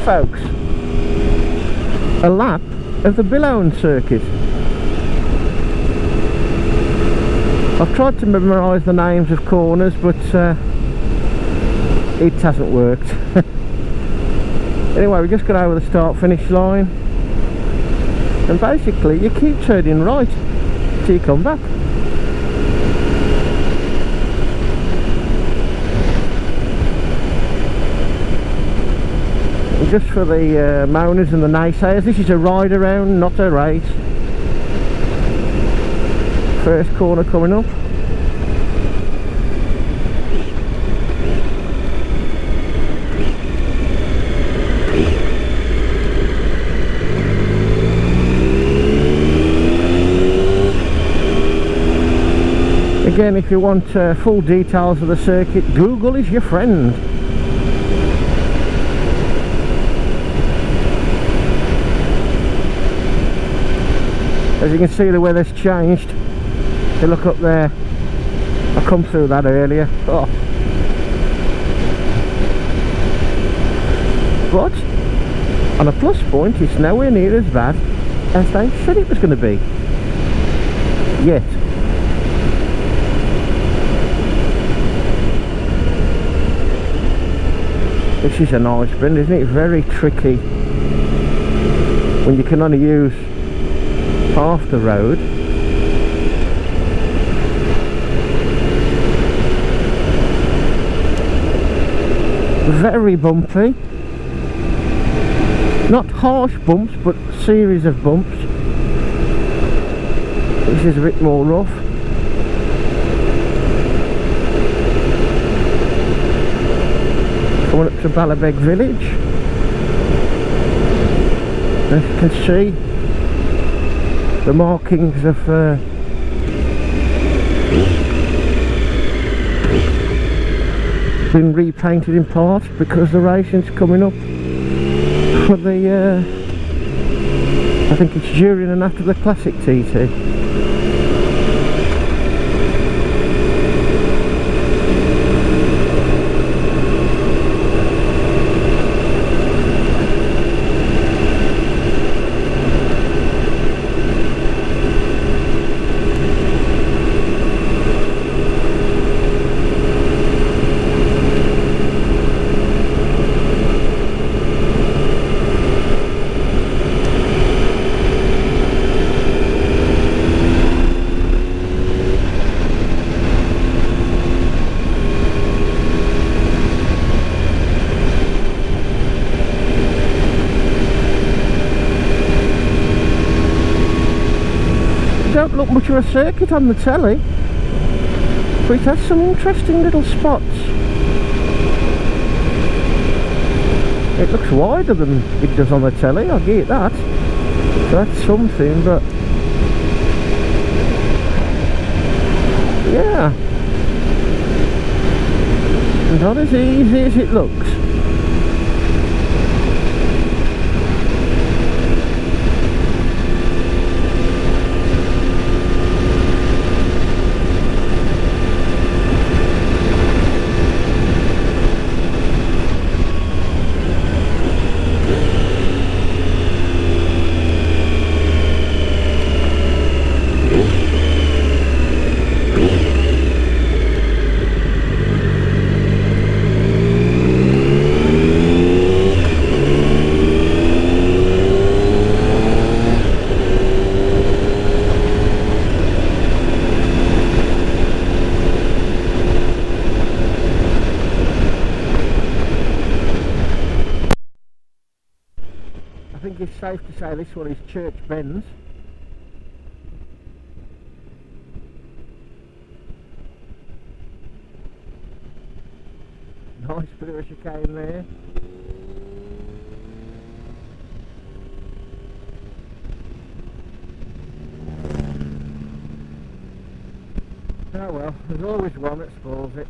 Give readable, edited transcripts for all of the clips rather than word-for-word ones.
folks, a lap of the Billown Circuit. I've tried to memorise the names of corners, but it hasn't worked. Anyway, we just got over the start finish line, and basically you keep turning right till you come back. And just for the moaners and the naysayers, this is a ride around, not a race. First corner coming up. Again, if you want full details of the circuit, Google is your friend. As you can see, the weather's changed. If you look up there, I come through that earlier. Oh. But on a plus point, it's nowhere near as bad as they said it was going to be. Yet. This is a nice bend, isn't it? Very tricky when you can only use half the road. Very bumpy. Not harsh bumps, but series of bumps. This is a bit more rough. Coming up to Ballabeg village. As you can see, the markings have been repainted in part because the racing's coming up for the I think it's during and after the Classic TT. Don't look much of a circuit on the telly, but it has some interesting little spots. It looks wider than it does on the telly, I'll give it that. So that's something, but yeah, not as easy as it looks. I think it's safe to say this one is Church Bends. Nice bit of a chicane there. Oh well, there's always one that spoils it.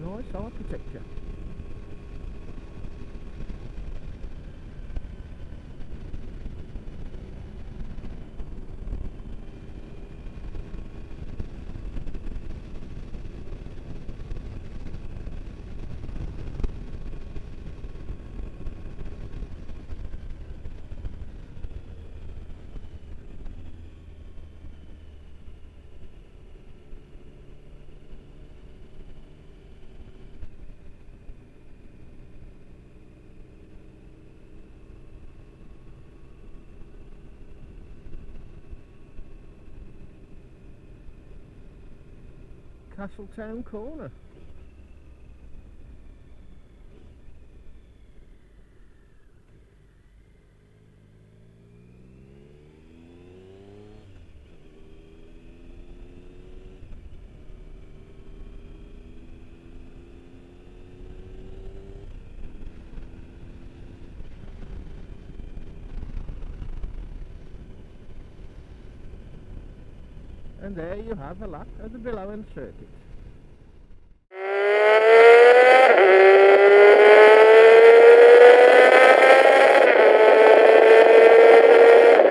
Nice architecture. Castletown corner. And there you have a lap of the Billown Circuit.